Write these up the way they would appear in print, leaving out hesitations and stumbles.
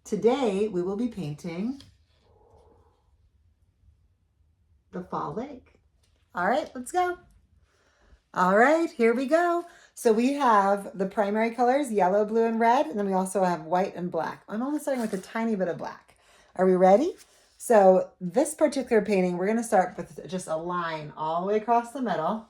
Today we will be painting the fall lake. All right, let's go. All right, here we go. So we have the primary colors, yellow, blue, and red, and then we also have white and black. I'm only starting with a tiny bit of black. Are we ready? So this particular painting, we're gonna start with just a line all the way across the middle.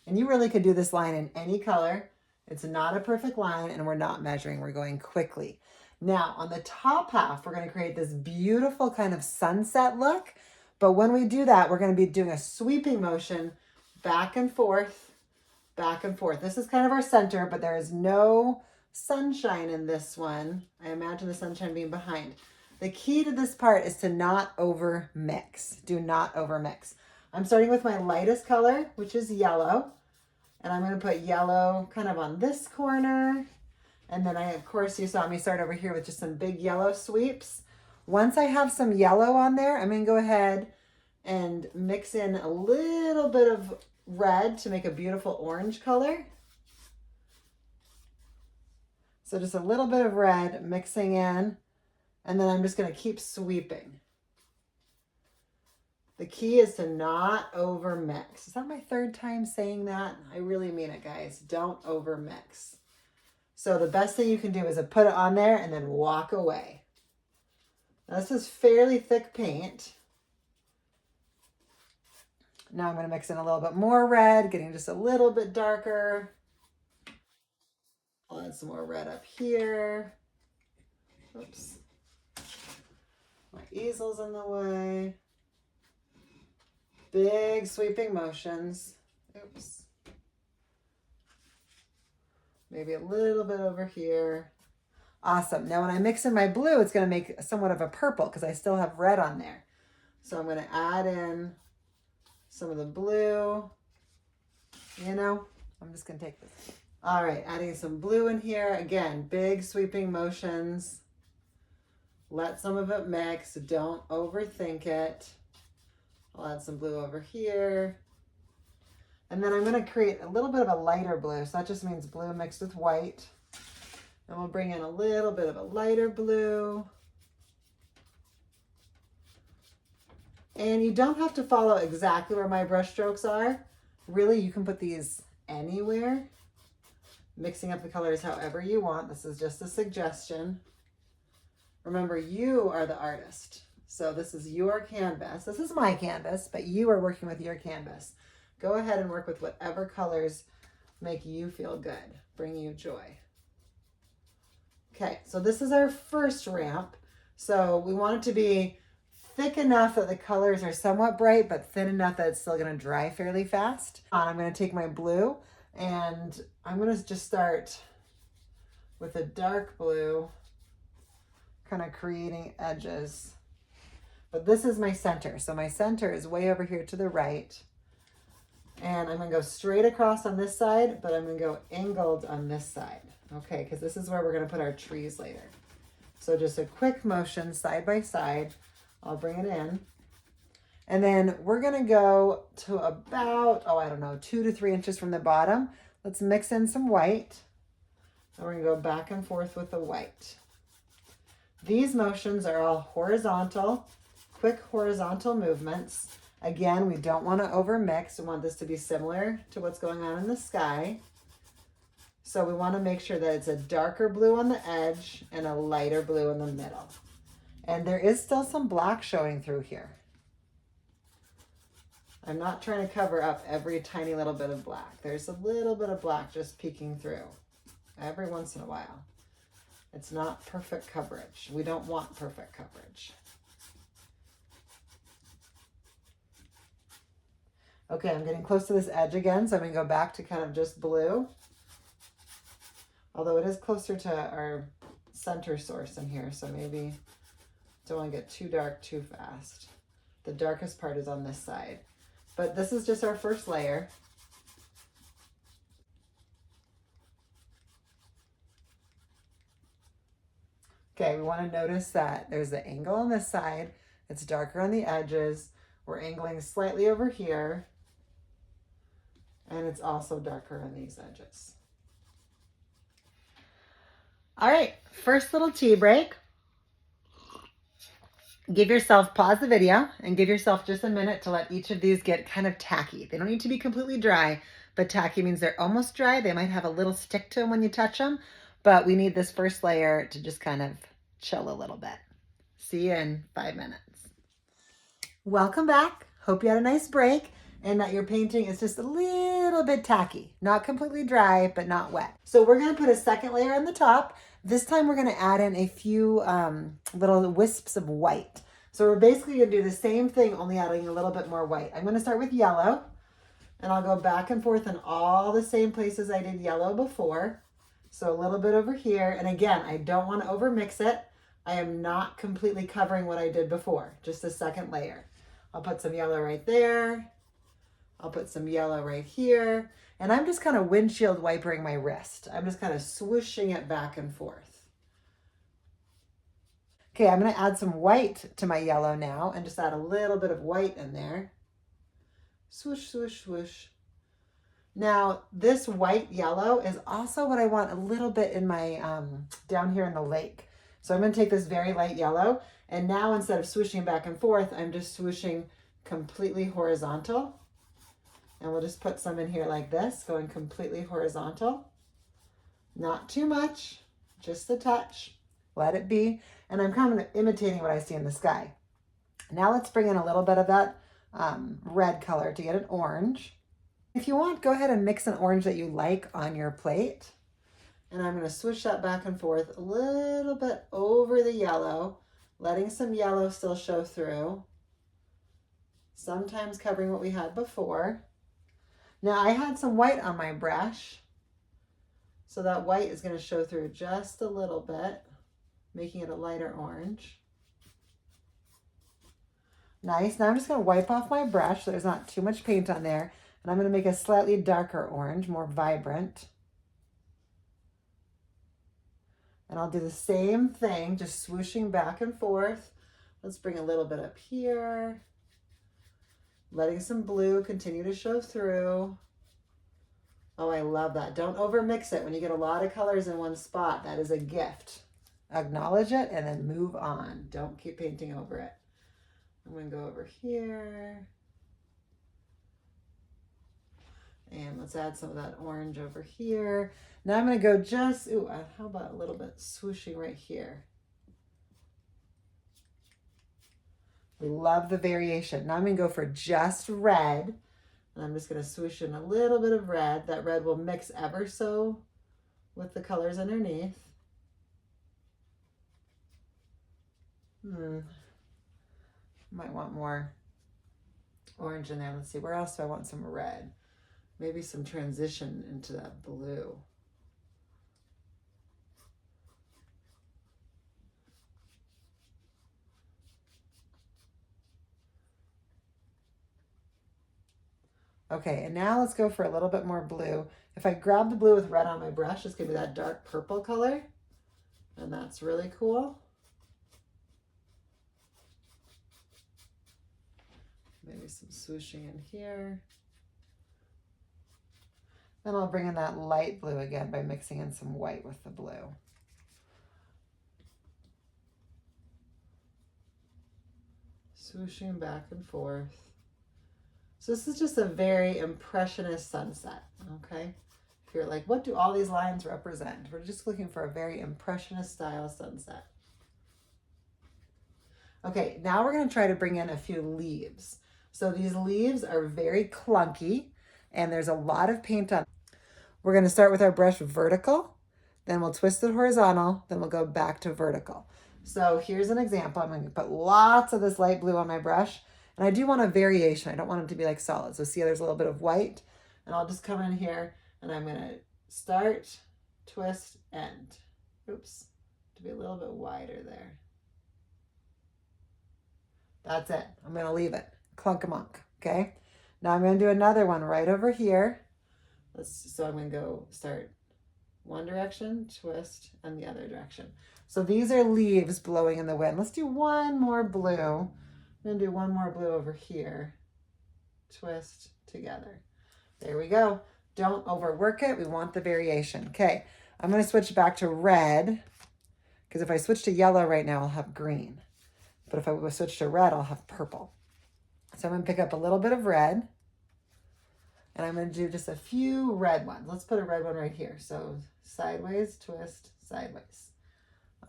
And you really could do this line in any color. It's not a perfect line, and we're not measuring, we're going quickly. Now, on the top half, we're gonna create this beautiful kind of sunset look. But when we do that, we're gonna be doing a sweeping motion back and forth, back and forth. This is kind of our center, but there is no sunshine in this one. I imagine the sunshine being behind. The key to this part is to not over mix. Do not over mix. I'm starting with my lightest color, which is yellow. And I'm going to put yellow kind of on this corner. And then of course, you saw me start over here with just some big yellow sweeps. Once I have some yellow on there, I'm going to go ahead and mix in a little bit of red to make a beautiful orange color. So just a little bit of red mixing in, and then I'm just going to keep sweeping. The key is to not over mix. Is that my third time saying that? I really mean it, guys. Don't over mix. So the best thing you can do is to put it on there and then walk away. Now this is fairly thick paint. Now I'm going to mix in a little bit more red, getting just a little bit darker. I'll add some more red up here. Oops. My easel's in the way. Big sweeping motions. Oops. Maybe a little bit over here. Awesome. Now when I mix in my blue, it's going to make somewhat of a purple because I still have red on there. So I'm going to add in some of the blue. I'm just going to take this. All right, adding some blue in here. Again, big sweeping motions. Let some of it mix. Don't overthink it. I'll add some blue over here. And then I'm going to create a little bit of a lighter blue. So that just means blue mixed with white. And we'll bring in a little bit of a lighter blue. And you don't have to follow exactly where my brush strokes are. Really, you can put these anywhere. Mixing up the colors however you want. This is just a suggestion. Remember, you are the artist. So this is your canvas. This is my canvas, but you are working with your canvas. Go ahead and work with whatever colors make you feel good, bring you joy. Okay, so this is our first ramp. So we want it to be thick enough that the colors are somewhat bright, but thin enough that it's still gonna dry fairly fast. I'm gonna take my blue and I'm gonna just start with a dark blue, kind of creating edges. But this is my center. So my center is way over here to the right. And I'm gonna go straight across on this side, but I'm gonna go angled on this side. Okay, because this is where we're gonna put our trees later. So just a quick motion side by side. I'll bring it in. And then we're gonna go to about, 2 to 3 inches from the bottom. Let's mix in some white. And we're gonna go back and forth with the white. These motions are all horizontal, quick horizontal movements. Again, we don't want to over mix. We want this to be similar to what's going on in the sky. So we want to make sure that it's a darker blue on the edge and a lighter blue in the middle. And there is still some black showing through here. I'm not trying to cover up every tiny little bit of black. There's a little bit of black just peeking through every once in a while. It's not perfect coverage. We don't want perfect coverage. Okay, I'm getting close to this edge again, so I'm gonna go back to kind of just blue. Although it is closer to our center source in here, so maybe don't want to get too dark too fast. The darkest part is on this side. But this is just our first layer. Okay, we want to notice that there's the angle on this side. It's darker on the edges. We're angling slightly over here. And it's also darker on these edges. All right, first little tea break. Give yourself, pause the video and give yourself just a minute to let each of these get kind of tacky. They don't need to be completely dry, but tacky means they're almost dry. They might have a little stick to them when you touch them, but we need this first layer to just kind of chill a little bit. See you in 5 minutes. Welcome back. Hope you had a nice break and that your painting is just a little bit tacky. Not completely dry, but not wet. So we're gonna put a second layer on the top. This time we're gonna add in a few little wisps of white. So we're basically gonna do the same thing, only adding a little bit more white. I'm gonna start with yellow and I'll go back and forth in all the same places I did yellow before. So a little bit over here. And again, I don't wanna over mix it. I am not completely covering what I did before, just a second layer. I'll put some yellow right there. I'll put some yellow right here. And I'm just kind of windshield wipering my wrist. I'm just kind of swooshing it back and forth. Okay, I'm going to add some white to my yellow now and just add a little bit of white in there. Swoosh, swoosh, swoosh. Now, this white yellow is also what I want a little bit in my, down here in the lake. So I'm going to take this very light yellow, and now instead of swooshing back and forth, I'm just swooshing completely horizontal. And we'll just put some in here like this, going completely horizontal. Not too much, just a touch. Let it be. And I'm kind of imitating what I see in the sky. Now let's bring in a little bit of that red color to get an orange. If you want, go ahead and mix an orange that you like on your plate. And I'm going to switch that back and forth a little bit over the yellow, letting some yellow still show through. Sometimes covering what we had before. Now I had some white on my brush, so that white is going to show through just a little bit, making it a lighter orange. Nice. Now I'm just going to wipe off my brush so there's not too much paint on there. And I'm going to make a slightly darker orange, more vibrant. And I'll do the same thing, just swooshing back and forth. Let's bring a little bit up here. Letting some blue continue to show through. Oh, I love that. Don't over mix it. When you get a lot of colors in one spot, that is a gift. Acknowledge it and then move on. Don't keep painting over it. I'm going to go over here. And let's add some of that orange over here. Now I'm going to go just, ooh, how about a little bit swooshing right here. We love the variation. Now I'm going to go for just red. And I'm just going to swoosh in a little bit of red. That red will mix ever so with the colors underneath. Might want more orange in there. Let's see, where else do I want some red? Maybe some transition into that blue. Okay, and now let's go for a little bit more blue. If I grab the blue with red on my brush, it's gonna be that dark purple color. And that's really cool. Maybe some swooshing in here. Then I'll bring in that light blue again by mixing in some white with the blue. Swooshing back and forth. So this is just a very impressionist sunset, okay? If you're like, what do all these lines represent? We're just looking for a very impressionist style sunset. Okay, now we're gonna try to bring in a few leaves. So these leaves are very clunky and there's a lot of paint on. We're gonna start with our brush vertical, then we'll twist it horizontal, then we'll go back to vertical. So here's an example. I'm gonna put lots of this light blue on my brush. And I do want a variation. I don't want them to be like solid. So see, there's a little bit of white. And I'll just come in here and I'm going to start, twist, end. Oops, to be a little bit wider there. That's it. I'm going to leave it. Clunk-a-monk, okay? Now I'm going to do another one right over here. So I'm going to go start one direction, twist, and the other direction. So these are leaves blowing in the wind. Let's do one more blue. I'm going to do one more blue over here. Twist together. There we go. Don't overwork it. We want the variation. Okay, I'm going to switch back to red because if I switch to yellow right now, I'll have green. But if I switch to red, I'll have purple. So I'm going to pick up a little bit of red, and I'm going to do just a few red ones. Let's put a red one right here. So sideways, twist, sideways.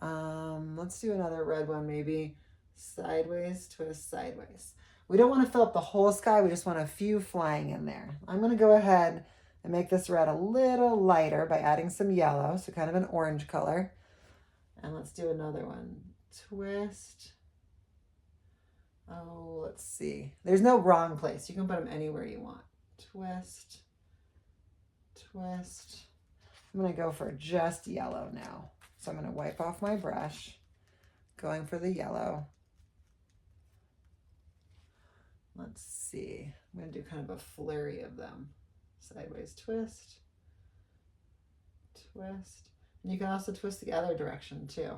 Let's do another red one, maybe sideways, twist, sideways. We don't want to fill up the whole sky. We just want a few flying in there. I'm going to go ahead and make this red a little lighter by adding some yellow, so kind of an orange color. And let's do another one. Twist. Oh, let's see. There's no wrong place. You can put them anywhere you want. Twist, twist. I'm going to go for just yellow now. So I'm going to wipe off my brush, going for the yellow. Let's see. I'm going to do kind of a flurry of them. Sideways twist, twist. And you can also twist the other direction too.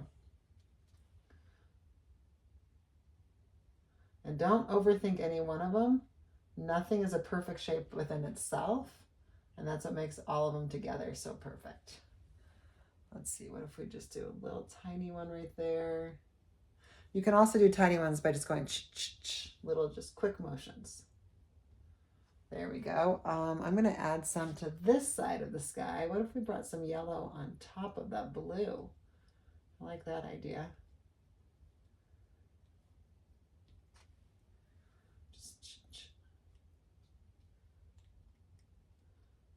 And don't overthink any one of them. Nothing is a perfect shape within itself. And that's what makes all of them together so perfect. Let's see, what if we just do a little tiny one right there? You can also do tiny ones by just going little, just quick motions. There we go. I'm going to add some to this side of the sky. What if we brought some yellow on top of that blue? I like that idea.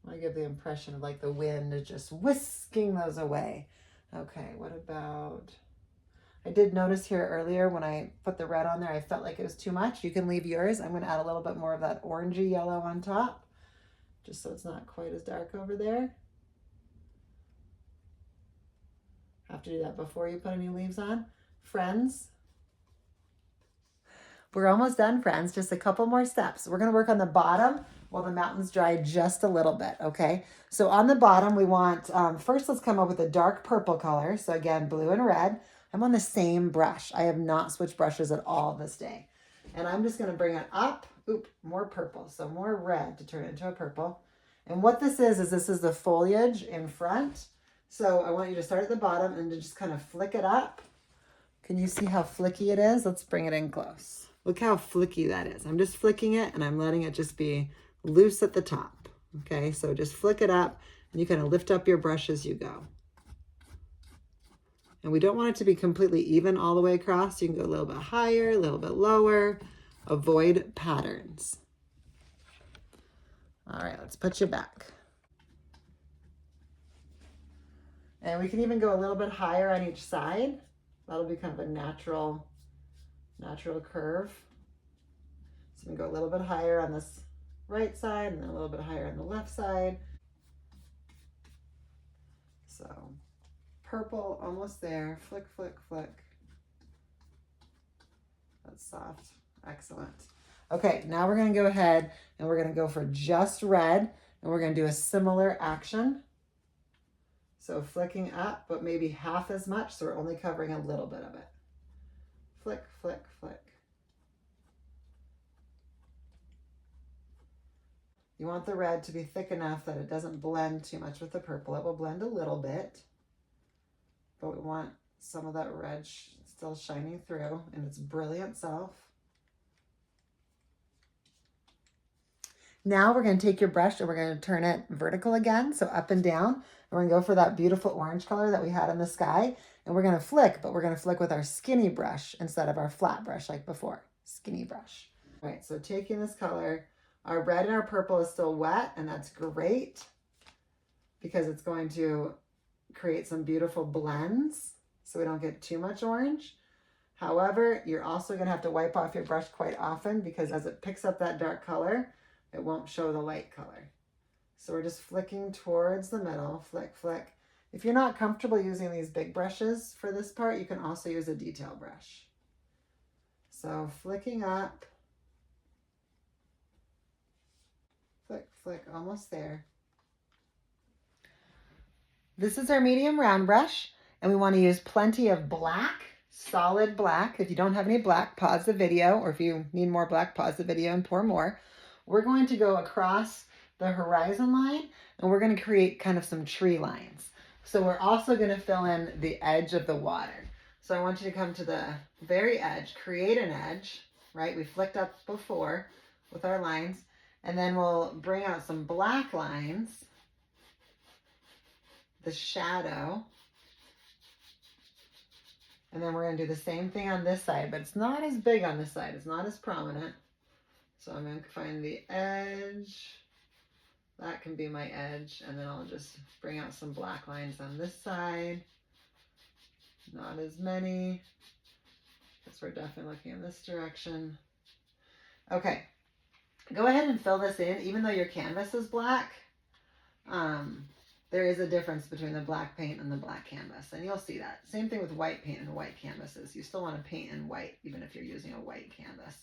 I give the impression of like the wind is just whisking those away. Okay, what about, I did notice here earlier when I put the red on there, I felt like it was too much. You can leave yours. I'm going to add a little bit more of that orangey yellow on top, just so it's not quite as dark over there. Have to do that before you put any leaves on. Friends, we're almost done, friends. Just a couple more steps. We're going to work on the bottom while the mountains dry just a little bit, okay? So on the bottom, we want, first let's come up with a dark purple color. So again, blue and red. I'm on the same brush. I have not switched brushes at all this day. And I'm just gonna bring it up, more purple. So more red to turn it into a purple. And what this is this is the foliage in front. So I want you to start at the bottom and to just kind of flick it up. Can you see how flicky it is? Let's bring it in close. Look how flicky that is. I'm just flicking it and I'm letting it just be loose at the top. Okay, so just flick it up and you kind of lift up your brush as you go. And we don't want it to be completely even all the way across. You can go a little bit higher, a little bit lower. Avoid patterns. All right, let's put you back. And we can even go a little bit higher on each side. That'll be kind of a natural curve. So we can go a little bit higher on this right side and then a little bit higher on the left side. So purple, almost there. Flick, flick, flick. That's soft. Excellent. Okay, now we're going to go ahead and we're going to go for just red, and we're going to do a similar action. So flicking up, but maybe half as much, so we're only covering a little bit of it. Flick, flick, flick. You want the red to be thick enough that it doesn't blend too much with the purple. It will blend a little bit, but we want some of that red still shining through in its brilliant self. Now we're going to take your brush and we're going to turn it vertical again, so up and down. And we're going to go for that beautiful orange color that we had in the sky. And we're going to flick, but we're going to flick with our skinny brush instead of our flat brush like before. Skinny brush. All right, so taking this color, our red and our purple is still wet, and that's great because it's going to create some beautiful blends so we don't get too much orange. However, you're also going to have to wipe off your brush quite often because as it picks up that dark color, it won't show the light color. So we're just flicking towards the middle, flick, flick. If you're not comfortable using these big brushes for this part, you can also use a detail brush. So flicking up, flick, flick, almost there. This is our medium round brush, and we want to use plenty of black, solid black. If you don't have any black, pause the video, or if you need more black, pause the video and pour more. We're going to go across the horizon line, and we're going to create kind of some tree lines. So we're also going to fill in the edge of the water. So I want you to come to the very edge, create an edge, right? We flicked up before with our lines, and then we'll bring out some black lines, the shadow, and then we're going to do the same thing on this side, but it's not as big on this side. It's not as prominent. So I'm going to find the edge. That can be my edge, and then I'll just bring out some black lines on this side. Not as many, because we're definitely looking in this direction. Okay, go ahead and fill this in. Even though your canvas is black, there is a difference between the black paint and the black canvas, and you'll see that. Same thing with white paint and white canvases. You still want to paint in white, even if you're using a white canvas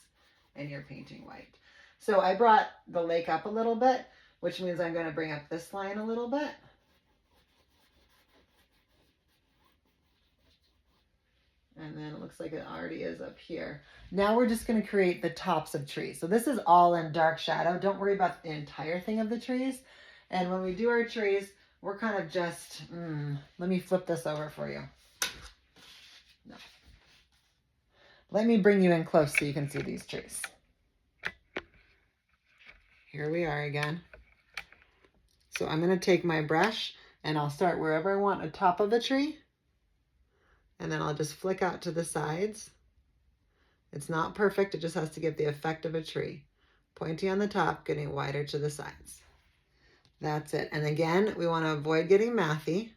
and you're painting white. So I brought the lake up a little bit, which means I'm going to bring up this line a little bit. And then it looks like it already is up here. Now we're just going to create the tops of trees. So this is all in dark shadow. Don't worry about the entire thing of the trees. And when we do our trees, we're kind of just, let me flip this over for you. No. Let me bring you in close so you can see these trees. Here we are again. So I'm going to take my brush and I'll start wherever I want a top of a tree. And then I'll just flick out to the sides. It's not perfect, it just has to get the effect of a tree. Pointy on the top, getting wider to the sides. That's it. And again, we want to avoid getting mathy.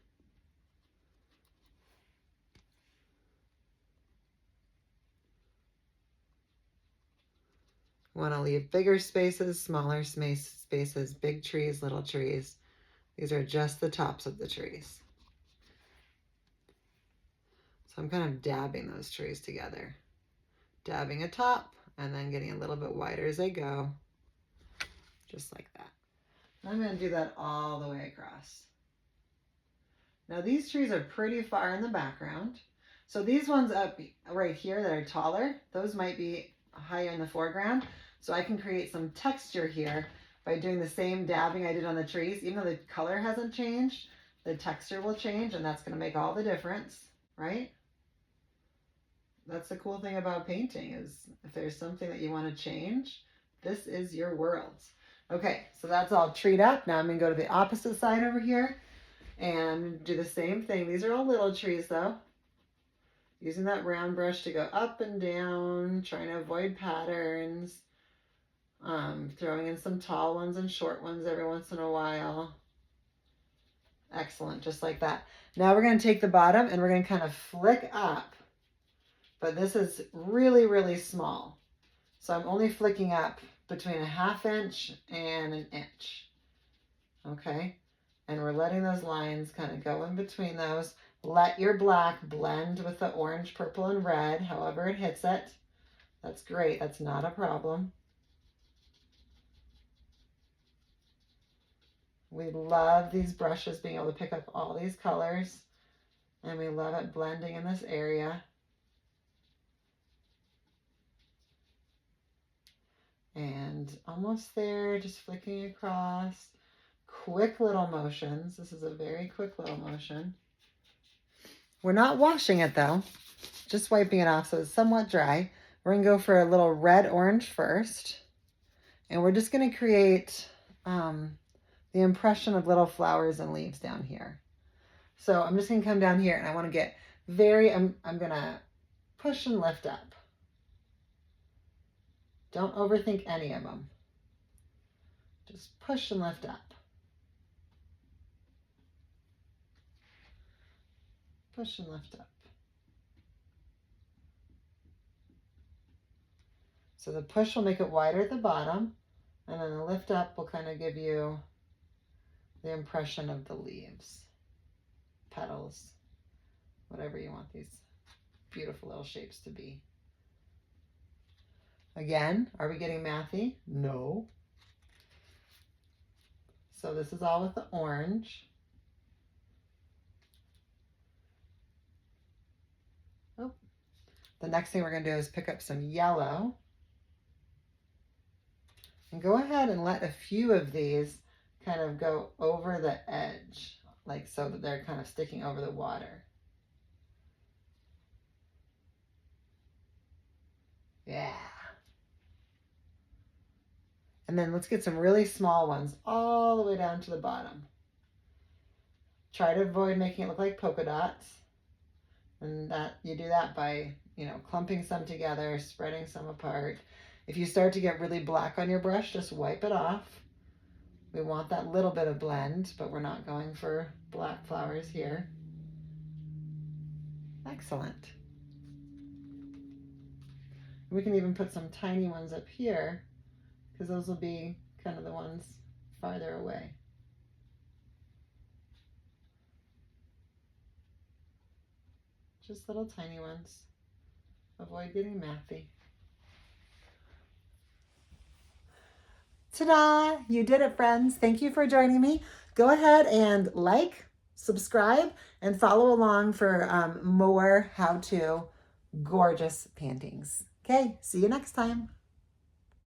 We want to leave bigger spaces, smaller spaces, big trees, little trees. These are just the tops of the trees. So I'm kind of dabbing those trees together. Dabbing a top and then getting a little bit wider as I go. Just like that. I'm going to do that all the way across. Now these trees are pretty far in the background. So these ones up right here that are taller, those might be higher in the foreground. So I can create some texture here by doing the same dabbing I did on the trees. Even though the color hasn't changed, the texture will change, and that's going to make all the difference, right? That's the cool thing about painting, is if there's something that you want to change, this is your world. Okay, so that's all treed up. Now I'm going to go to the opposite side over here and do the same thing. These are all little trees though. Using that round brush to go up and down, trying to avoid patterns. Throwing in some tall ones and short ones every once in a while. Excellent, just like that. Now we're going to take the bottom and we're going to kind of flick up. But this is really, really small. So I'm only flicking up between a 1/2 inch and an inch. Okay? And we're letting those lines kind of go in between those. Let your black blend with the orange, purple, and red, however it hits it. That's great. That's not a problem. We love these brushes being able to pick up all these colors, and we love it blending in this area. And almost there, just flicking across. Quick little motions. This is a very quick little motion. We're not washing it though, just wiping it off so it's somewhat dry. We're gonna go for a little red-orange first, and we're just gonna create the impression of little flowers and leaves down here. So I'm just gonna come down here and I wanna get I'm gonna push and lift up. Don't overthink any of them. Just push and lift up. Push and lift up. So the push will make it wider at the bottom, and then the lift up will kind of give you the impression of the leaves, petals, whatever you want these beautiful little shapes to be. Again, are we getting mathy? No. So this is all with the orange. Oh. The next thing we're going to do is pick up some yellow. And go ahead and let a few of these kind of go over the edge, like so that they're kind of sticking over the water. And then let's get some really small ones all the way down to the bottom. Try to avoid making it look like polka dots. And that you do that by, you know, clumping some together, spreading some apart. If you start to get really black on your brush, just wipe it off. We want that little bit of blend, but we're not going for black flowers here. Excellent. We can even put some tiny ones up here because those will be kind of the ones farther away. Just little tiny ones. Avoid getting mathy. Ta-da! You did it, friends. Thank you for joining me. Go ahead and like, subscribe, and follow along for more how-to gorgeous paintings. Okay, see you next time.